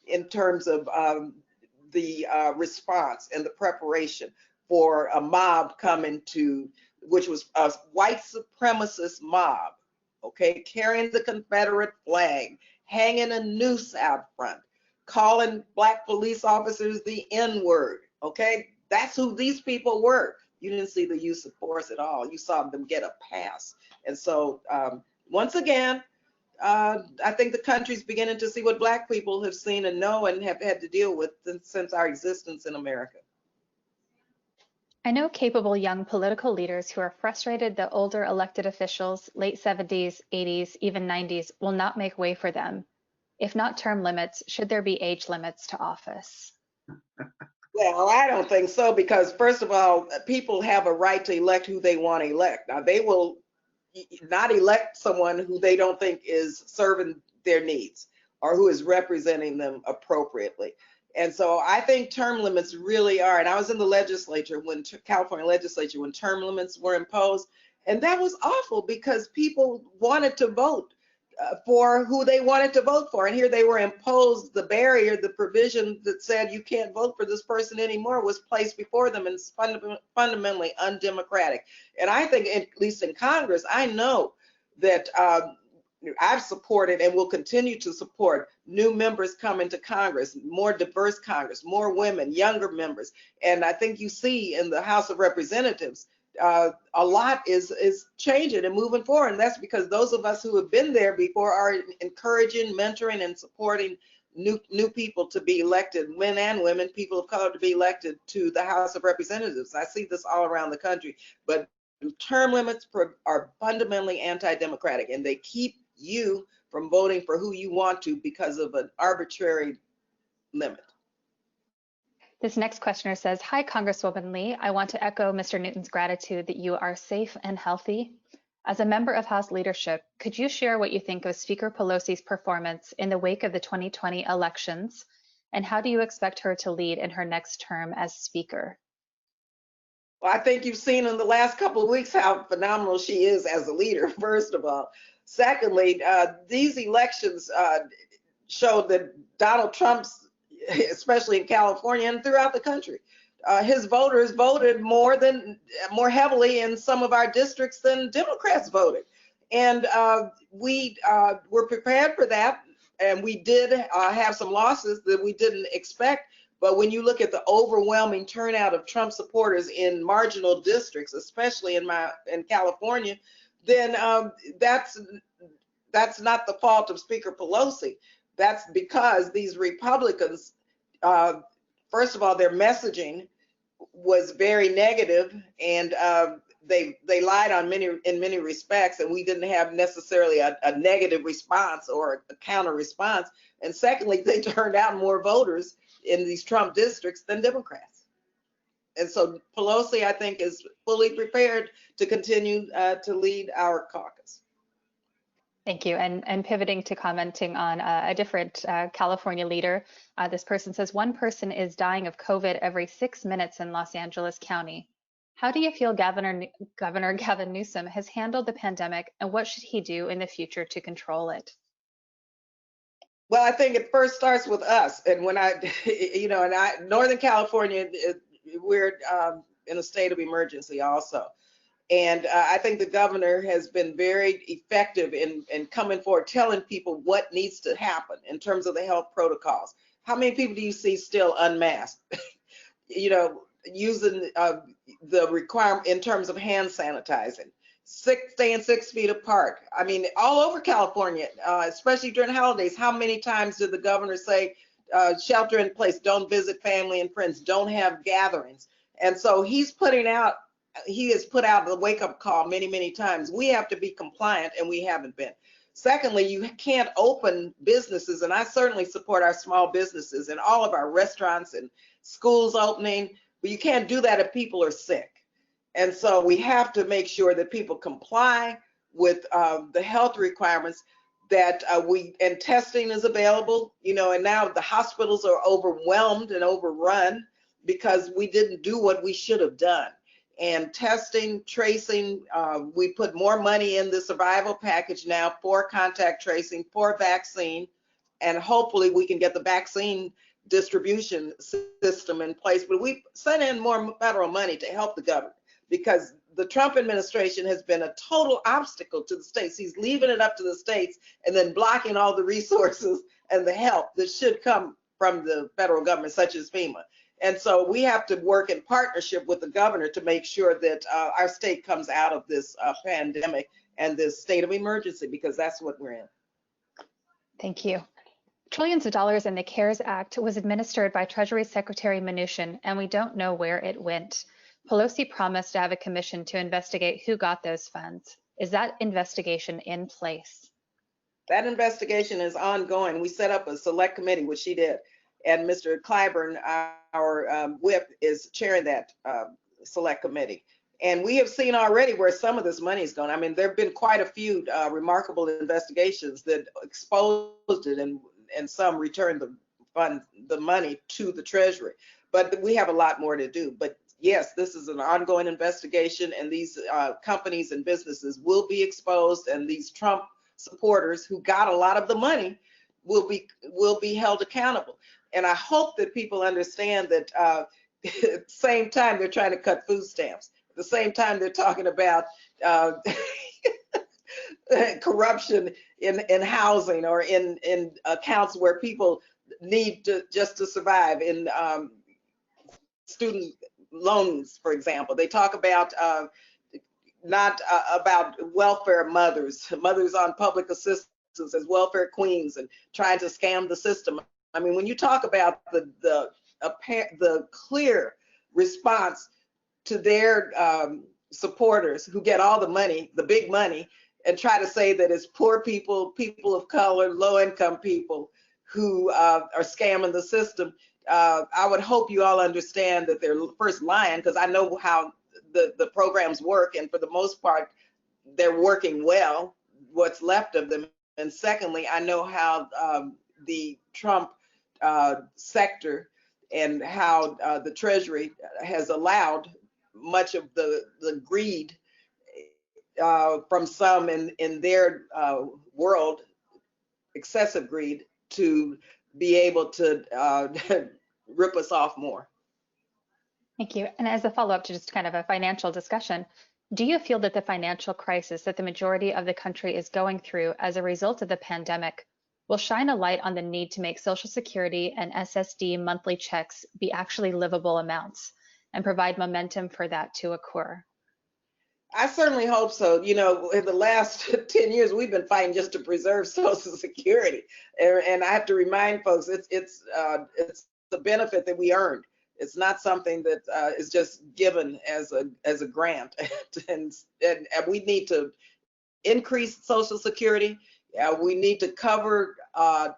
in terms of the response and the preparation for a mob coming to, which was a white supremacist mob, okay, carrying the Confederate flag, hanging a noose out front, calling Black police officers the N-word, okay? That's who these people were. You didn't see the use of force at all. You saw them get a pass. And so once again, I think the country's beginning to see what Black people have seen and know and have had to deal with since our existence in America. I know capable young political leaders who are frustrated that older elected officials, late 70s, 80s, even 90s, will not make way for them. If not term limits, should there be age limits to office? Well, I don't think so, because first of all, people have a right to elect who they want to elect. Now, they will not elect someone who they don't think is serving their needs or who is representing them appropriately. And so I think term limits really are, and I was in the legislature when California legislature when term limits were imposed, and that was awful because people wanted to vote for who they wanted to vote for. And here they were imposed the barrier, the provision that said you can't vote for this person anymore was placed before them, and it's fundamentally undemocratic. And I think, at least in Congress, I know that I've supported and will continue to support new members coming to Congress, more diverse Congress, more women, younger members. And I think you see in the House of Representatives, a lot is changing and moving forward. And that's because those of us who have been there before are encouraging, mentoring, and supporting new people to be elected, men and women, people of color to be elected to the House of Representatives. I see this all around the country, but term limits are fundamentally anti-democratic, and they keep you from voting for who you want to because of an arbitrary limit. This next questioner says, hi, Congresswoman Lee. I want to echo Mr. Newton's gratitude that you are safe and healthy. As a member of House leadership, could you share what you think of Speaker Pelosi's performance in the wake of the 2020 elections, and how do you expect her to lead in her next term as Speaker? Well, I think you've seen in the last couple of weeks how phenomenal she is as a leader, first of all. Secondly, these elections showed that Donald Trump's, especially in California and throughout the country, his voters voted more heavily in some of our districts than Democrats voted. And we were prepared for that. And we did have some losses that we didn't expect. But when you look at the overwhelming turnout of Trump supporters in marginal districts, especially in California, then that's not the fault of Speaker Pelosi. That's because these Republicans, first of all, their messaging was very negative, and they lied in many respects, and we didn't have necessarily a negative response or a counter response. And secondly, they turned out more voters in these Trump districts than Democrats. And so Pelosi, I think, is fully prepared to continue to lead our caucus. Thank you. And pivoting to commenting on a different California leader, this person says, one person is dying of COVID every 6 minutes in Los Angeles County. How do you feel Governor Gavin Newsom has handled the pandemic, and what should he do in the future to control it? Well, I think it first starts with us. And when Northern California, we're in a state of emergency also. And I think the governor has been very effective in coming forward, telling people what needs to happen in terms of the health protocols. How many people do you see still unmasked? Using the requirement in terms of hand sanitizing, staying 6 feet apart. I mean, all over California, especially during holidays, how many times did the governor say, shelter in place, don't visit family and friends, don't have gatherings? And so he has put out the wake-up call many, many times. We have to be compliant, and we haven't been. Secondly, you can't open businesses, and I certainly support our small businesses and all of our restaurants and schools opening, but you can't do that if people are sick. And so we have to make sure that people comply with the health requirements, that and testing is available, and now the hospitals are overwhelmed and overrun because we didn't do what we should have done. And testing, tracing, we put more money in the survival package now for contact tracing, for vaccine, and hopefully we can get the vaccine distribution system in place. But we sent in more federal money to help the government, because the Trump administration has been a total obstacle to the states. He's leaving it up to the states and then blocking all the resources and the help that should come from the federal government, such as FEMA. And so we have to work in partnership with the governor to make sure that our state comes out of this pandemic and this state of emergency, because that's what we're in. Thank you. Trillions of dollars in the CARES Act was administered by Treasury Secretary Mnuchin, and we don't know where it went. Pelosi promised to have a commission to investigate who got those funds. Is that investigation in place? That investigation is ongoing. We set up a select committee, which she did, and Mr. Clyburn, our whip, is chairing that select committee. And we have seen already where some of this money is going. I mean, there have been quite a few remarkable investigations that exposed it, and some returned the money to the Treasury. But we have a lot more to do. But yes, this is an ongoing investigation, and these companies and businesses will be exposed, and these Trump supporters who got a lot of the money will be held accountable. And I hope that people understand that at the same time they're trying to cut food stamps. At the same time they're talking about corruption in housing or in accounts where people need just to survive, in student loans, for example. They talk about not about welfare mothers on public assistance as welfare queens, and trying to scam the system. I mean, when you talk about the clear response to their supporters who get all the money, the big money, and try to say that it's poor people, people of color, low-income people who are scamming the system, I would hope you all understand that they're first lying, because I know how the programs work, and for the most part, they're working well, what's left of them. And secondly, I know how the Trump sector and how the Treasury has allowed much of the greed from some in their world, excessive greed, to be able to rip us off more. Thank you. And as a follow-up to just kind of a financial discussion, do you feel that the financial crisis that the majority of the country is going through as a result of the pandemic will shine a light on the need to make Social Security and SSD monthly checks be actually livable amounts and provide momentum for that to occur? I certainly hope so. You know, in the last 10 years, we've been fighting just to preserve Social Security. And I have to remind folks, it's the benefit that we earned. It's not something that is just given as a grant. and we need to increase Social Security. We need to cover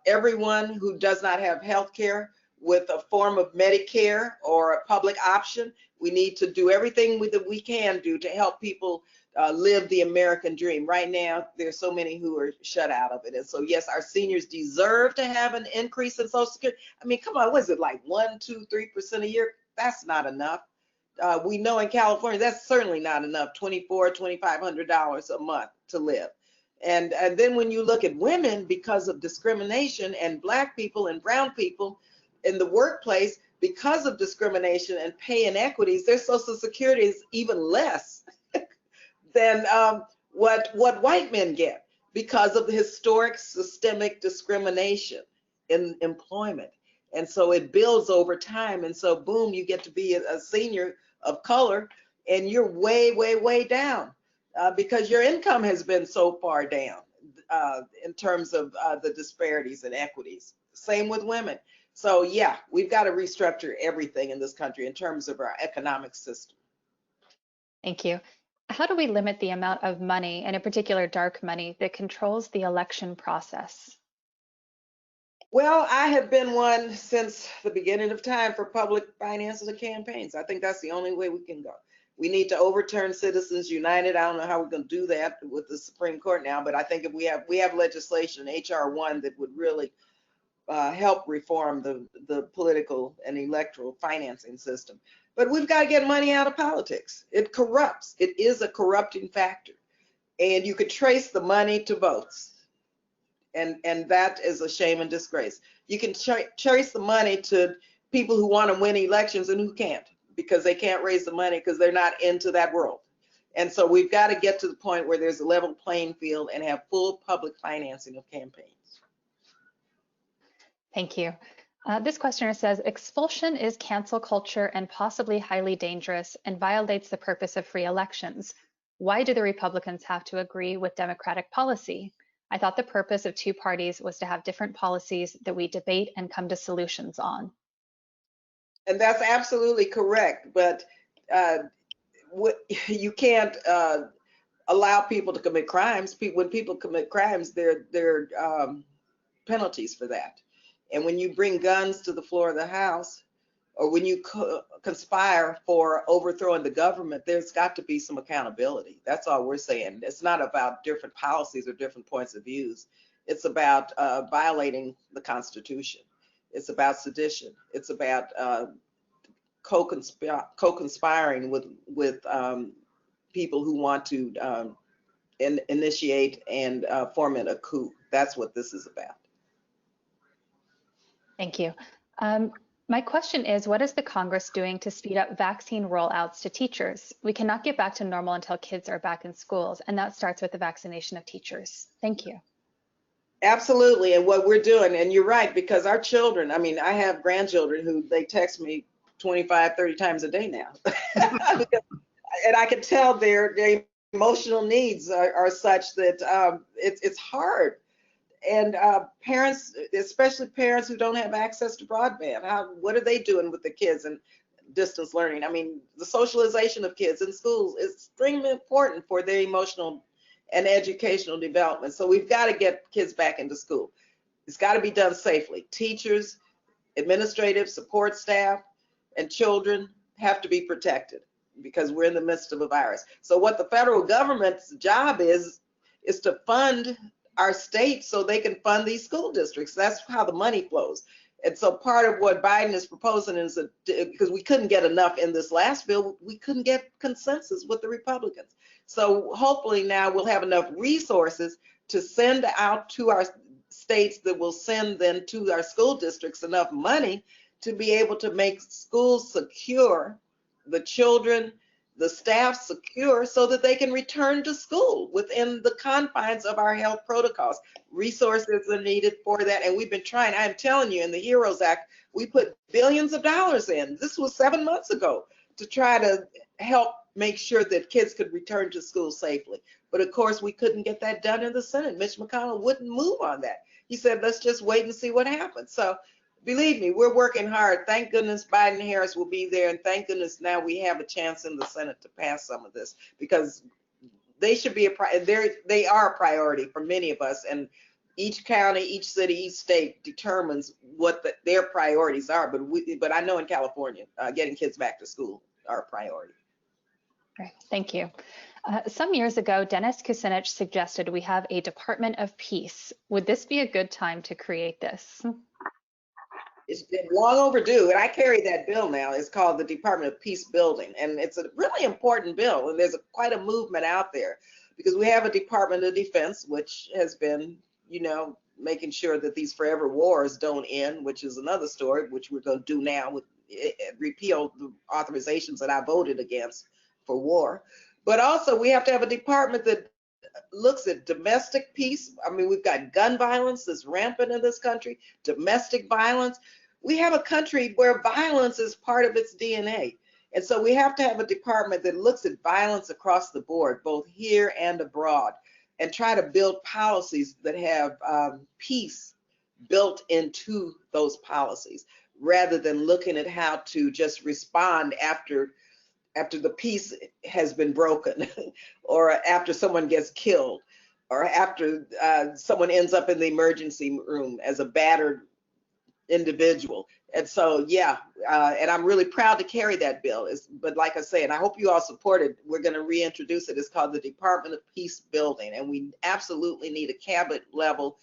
everyone who does not have health care with a form of Medicare or a public option. We need to do everything that we can do to help people live the American dream. Right now, there's so many who are shut out of it. And so, yes, our seniors deserve to have an increase in Social Security. I mean, come on, what is it, like 1%, 2%, 3% a year? That's not enough. We know in California, that's certainly not enough, $2,400, $2,500 a month to live. And then when you look at women, because of discrimination, and Black people and brown people in the workplace, because of discrimination and pay inequities, their Social Security is even less than what white men get, because of the historic systemic discrimination in employment. And so it builds over time. And so boom, you get to be a senior of color, and you're way, way, way down because your income has been so far down in terms of the disparities and equities. Same with women. So yeah, we've got to restructure everything in this country in terms of our economic system. Thank you. How do we limit the amount of money, and in particular dark money, that controls the election process? Well, I have been one since the beginning of time for public finances of campaigns. I think that's the only way we can go. We need to overturn Citizens United. I don't know how we're going to do that with the Supreme Court now, but I think if we have legislation, HR 1, that would really help reform the political and electoral financing system. But we've got to get money out of politics. It corrupts. It is a corrupting factor. And you could trace the money to votes. And that is a shame and disgrace. You can trace the money to people who want to win elections and who can't, because they can't raise the money because they're not into that world. And so we've got to get to the point where there's a level playing field and have full public financing of campaigns. Thank you. This questioner says, expulsion is cancel culture and possibly highly dangerous and violates the purpose of free elections. Why do the Republicans have to agree with Democratic policy? I thought the purpose of two parties was to have different policies that we debate and come to solutions on. And that's absolutely correct, but you can't allow people to commit crimes. When people commit crimes, there are penalties for that. And when you bring guns to the floor of the House, or when you conspire for overthrowing the government, there's got to be some accountability. That's all we're saying. It's not about different policies or different points of views. It's about violating the Constitution. It's about sedition. It's about co-conspiring with people who want to initiate and foment a coup. That's what this is about. Thank you. My question is, what is the Congress doing to speed up vaccine rollouts to teachers? We cannot get back to normal until kids are back in schools, and that starts with the vaccination of teachers. Thank you. Absolutely, and what we're doing, and you're right, because our children, I mean, I have grandchildren who they text me 25, 30 times a day now. And I can tell their emotional needs are such that it's hard. And parents, especially parents who don't have access to broadband, what are they doing with the kids and distance learning? I mean, the socialization of kids in schools is extremely important for their emotional and educational development. So we've got to get kids back into school. It's got to be done safely. Teachers, administrative support staff, and children have to be protected because we're in the midst of a virus. So what the federal government's job is to fund our states so they can fund these school districts. That's how the money flows. And so part of what Biden is proposing is because we couldn't get enough in this last bill, we couldn't get consensus with the Republicans. So hopefully now we'll have enough resources to send out to our states that will send then to our school districts enough money to be able to make schools secure, the children, the staff secure, so that they can return to school within the confines of our health protocols. Resources are needed for that, and we've been trying. I'm telling you, in the HEROES Act, we put billions of dollars in. This was 7 months ago to try to help make sure that kids could return to school safely. But of course, we couldn't get that done in the Senate. Mitch McConnell wouldn't move on that. He said, let's just wait and see what happens. So believe me, we're working hard. Thank goodness Biden and Harris will be there, and thank goodness now we have a chance in the Senate to pass some of this, because they should be they are a priority for many of us, and each county, each city, each state determines what their priorities are. But I know in California, getting kids back to school are a priority. Great, thank you. Some years ago, Dennis Kucinich suggested we have a Department of Peace. Would this be a good time to create this? It's been long overdue, and I carry that bill now. It's called the Department of Peace Building, and it's a really important bill, and there's quite a movement out there because we have a Department of Defense, which has been, making sure that these forever wars don't end, which is another story, which we're going to do now with repeal the authorizations that I voted against for war. But also we have to have a department that looks at domestic peace. I mean, we've got gun violence that's rampant in this country, domestic violence. We have a country where violence is part of its DNA. And so we have to have a department that looks at violence across the board, both here and abroad, and try to build policies that have peace built into those policies, rather than looking at how to just respond after the peace has been broken, or after someone gets killed, or after someone ends up in the emergency room as a battered individual. And so, yeah, and I'm really proud to carry that bill. But like I say, and I hope you all support it, we're going to reintroduce it. It's called the Department of Peace Building, and we absolutely need a cabinet level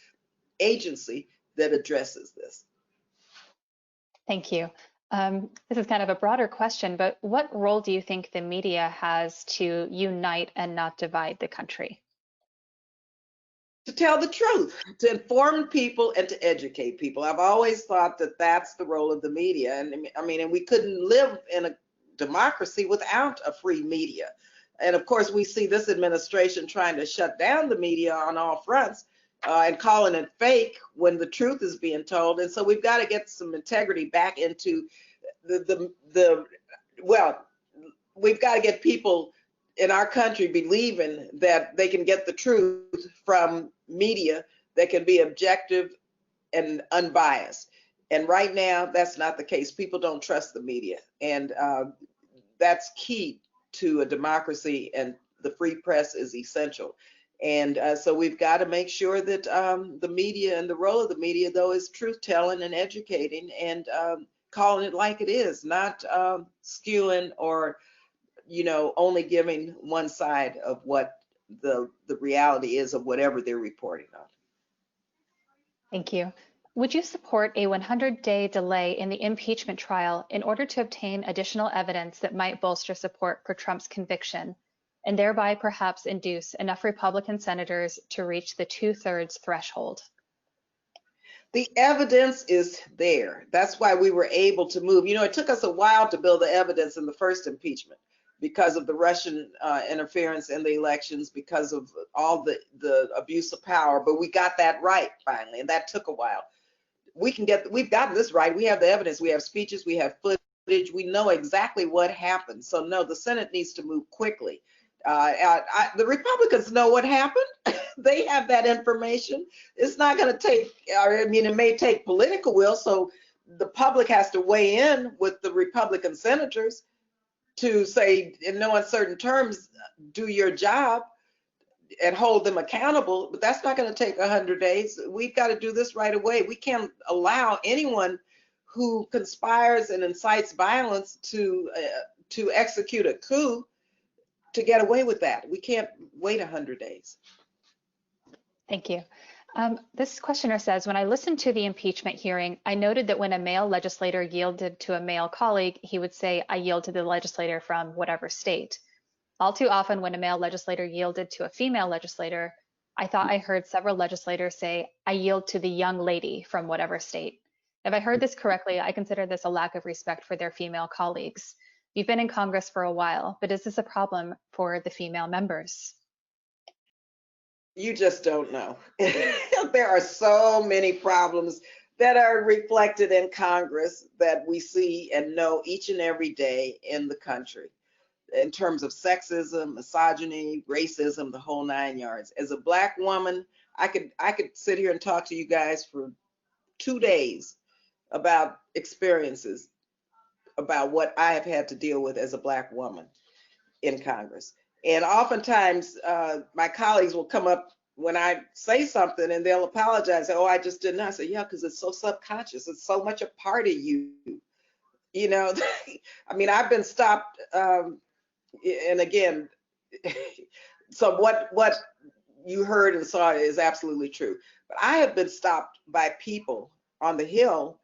agency that addresses this. Thank you. This is kind of a broader question, but what role do you think the media has to unite and not divide the country? To tell the truth, to inform people and to educate people. I've always thought that that's the role of the media. And I mean, and we couldn't live in a democracy without a free media. And of course, we see this administration trying to shut down the media on all fronts and calling it fake when the truth is being told. And so we've got to get some integrity back into well, we've got to get people in our country believing that they can get the truth from media that can be objective and unbiased. And right now, that's not the case. People don't trust the media. And that's key to a democracy, and the free press is essential. And so we've got to make sure that the media, and the role of the media, though, is truth telling and educating and calling it like it is, not skewing or, only giving one side of what the reality is of whatever they're reporting on. Thank you. Would you support a 100-day delay in the impeachment trial in order to obtain additional evidence that might bolster support for Trump's conviction, and thereby perhaps induce enough Republican senators to reach the 2/3 threshold? The evidence is there. That's why we were able to move. It took us a while to build the evidence in the first impeachment because of the Russian interference in the elections, because of all the abuse of power, but we got that right finally, and that took a while. We've gotten this right. We have the evidence, we have speeches, we have footage, we know exactly what happened. So no, the Senate needs to move quickly. The Republicans know what happened. They have that information. It's not going to take, it may take political will, so the public has to weigh in with the Republican senators to say, in no uncertain terms, do your job and hold them accountable, but that's not going to take 100 days. We've got to do this right away. We can't allow anyone who conspires and incites violence to execute a coup to get away with that. We can't wait 100 days. Thank you. This questioner says, when I listened to the impeachment hearing, I noted that when a male legislator yielded to a male colleague, he would say, I yield to the legislator from whatever state. All too often, when a male legislator yielded to a female legislator, I thought I heard several legislators say, I yield to the young lady from whatever state. If I heard this correctly, I consider this a lack of respect for their female colleagues. You've been in Congress for a while, but is this a problem for the female members? You just don't know. There are so many problems that are reflected in Congress that we see and know each and every day in the country, in terms of sexism, misogyny, racism, the whole 9 yards. As a Black woman, I could sit here and talk to you guys for 2 days about experiences, about what I have had to deal with as a Black woman in Congress. And oftentimes my colleagues will come up when I say something and they'll apologize. Say, oh, I just didn't know. I say, yeah, because it's so subconscious. It's so much a part of you. I mean, I've been stopped. And again, so what you heard and saw is absolutely true. But I have been stopped by people on the Hill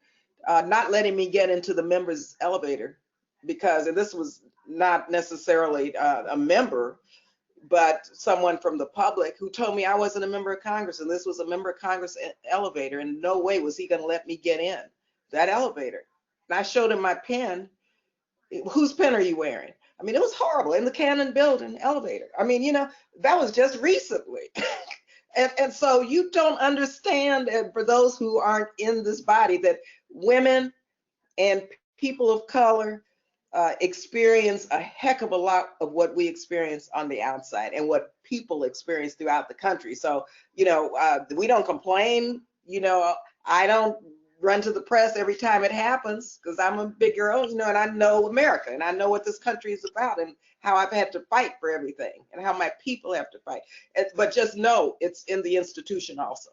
not letting me get into the members' elevator because, and this was not necessarily a member, but someone from the public who told me I wasn't a member of Congress, and this was a member of Congress elevator, and no way was he going to let me get in that elevator. And I showed him my pen. Whose pen are you wearing? I mean, it was horrible, in the Cannon Building elevator. I mean, that was just recently. and so you don't understand, and for those who aren't in this body, that women and people of color experience a heck of a lot of what we experience on the outside and what people experience throughout the country. So, we don't complain. I don't run to the press every time it happens because I'm a big girl, and I know America and I know what this country is about and how I've had to fight for everything and how my people have to fight. But just know it's in the institution also.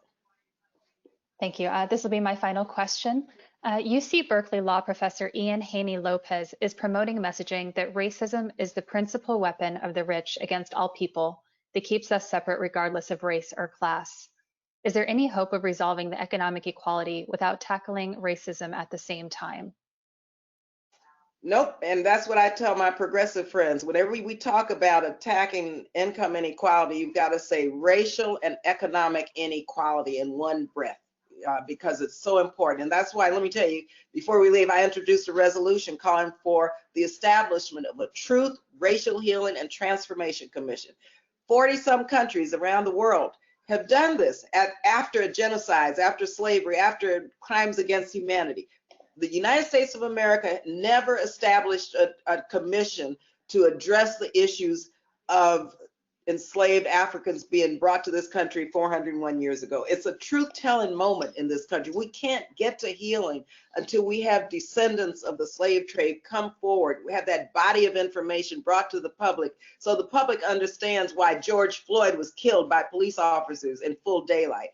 Thank you. This will be my final question. UC Berkeley law professor Ian Haney Lopez is promoting messaging that racism is the principal weapon of the rich against all people that keeps us separate regardless of race or class. Is there any hope of resolving the economic equality without tackling racism at the same time? Nope, and that's what I tell my progressive friends. Whenever we talk about attacking income inequality, you've got to say racial and economic inequality in one breath. Because it's so important. And that's why, let me tell you, before we leave, I introduced a resolution calling for the establishment of a Truth, Racial Healing, and Transformation Commission. 40-some countries around the world have done this after genocides, after slavery, after crimes against humanity. The United States of America never established a commission to address the issues of enslaved Africans being brought to this country 401 years ago. It's a truth-telling moment in this country. We can't get to healing until we have descendants of the slave trade come forward. We have that body of information brought to the public so the public understands why George Floyd was killed by police officers in full daylight.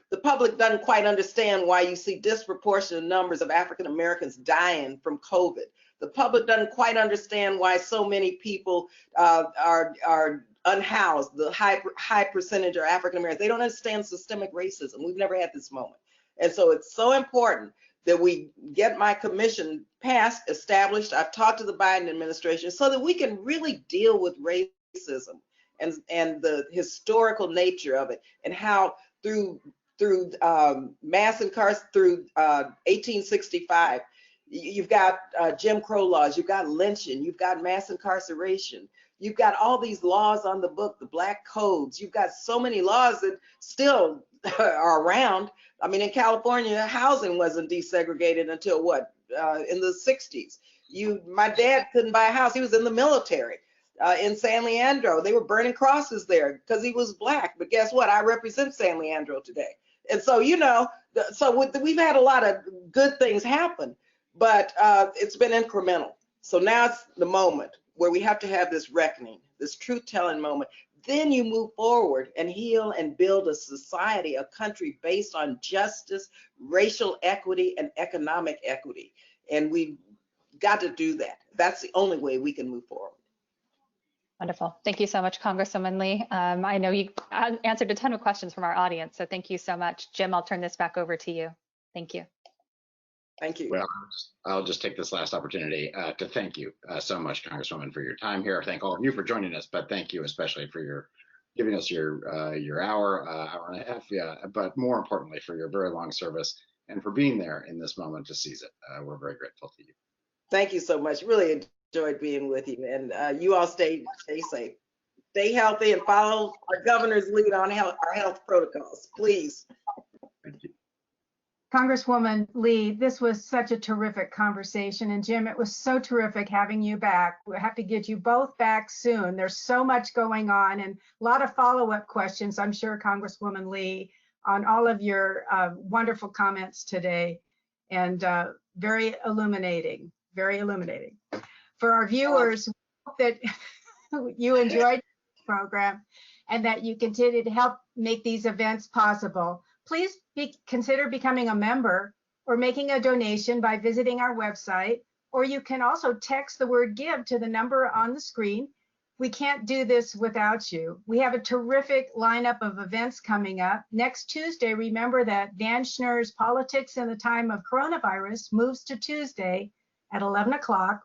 The public doesn't quite understand why you see disproportionate numbers of African Americans dying from COVID. The public doesn't quite understand why so many people are unhoused. The high percentage are African Americans. They don't understand systemic racism. We've never had this moment. And so it's so important that we get my commission passed, established. I've talked to the Biden administration so that we can really deal with racism and the historical nature of it, and how through mass incarceration through 1865, you've got Jim Crow laws, you've got lynching, you've got mass incarceration, you've got all these laws on the book, the black codes, you've got so many laws that still are around. I mean, in California, housing wasn't desegregated until what, in the 60s. My dad couldn't buy a house, he was in the military. In San Leandro, they were burning crosses there because he was black. But guess what? I represent San Leandro today. And so, you know, we've had a lot of good things happen, but it's been incremental. So now it's the moment where we have to have this reckoning, this truth-telling moment. Then you move forward and heal and build a society, a country based on justice, racial equity, and economic equity. And we've got to do that. That's the only way we can move forward. Wonderful. Thank you so much, Congresswoman Lee. I know you answered a ton of questions from our audience, so thank you so much. Jim, I'll turn this back over to you. Thank you. Thank you. Well, I'll just take this last opportunity to thank you so much, Congresswoman, for your time here. Thank all of you for joining us, but thank you especially for giving us your hour and a half, yeah, but more importantly for your very long service and for being there in this moment to seize it. We're very grateful to you. Thank you so much. Really enjoyed being with you, and you all stay safe, stay healthy, and follow our governor's lead on our health protocols, please. Thank you. Congresswoman Lee, this was such a terrific conversation. And Jim, it was so terrific having you back. We'll have to get you both back soon. There's so much going on and a lot of follow-up questions, I'm sure, Congresswoman Lee, on all of your wonderful comments today, and very illuminating, very illuminating. For our viewers, we hope that you enjoyed the program and that you continue to help make these events possible. Please consider becoming a member or making a donation by visiting our website, or you can also text the word GIVE to the number on the screen. We can't do this without you. We have a terrific lineup of events coming up. Next Tuesday, remember that Dan Schnurr's Politics in the Time of Coronavirus moves to Tuesday at 11 o'clock.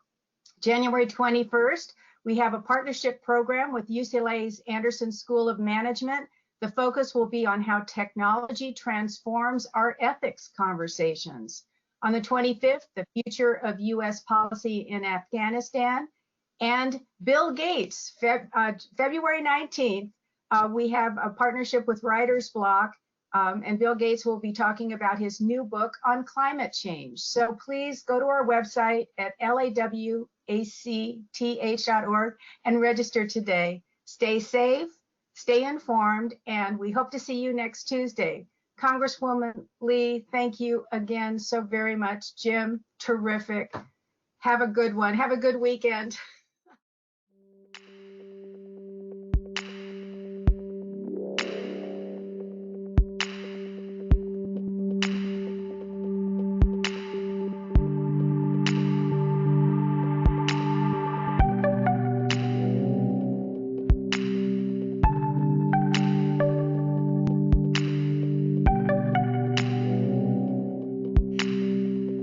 January 21st, we have a partnership program with UCLA's Anderson School of Management. The focus will be on how technology transforms our ethics conversations. On the 25th, the future of U.S. policy in Afghanistan. And Bill Gates, February 19th, we have a partnership with Writer's Block, and Bill Gates will be talking about his new book on climate change. So please go to our website at lawacth.org and register today. Stay safe, stay informed, and we hope to see you next Tuesday. Congresswoman Lee, thank you again so very much. Jim, terrific. Have a good one. Have a good weekend.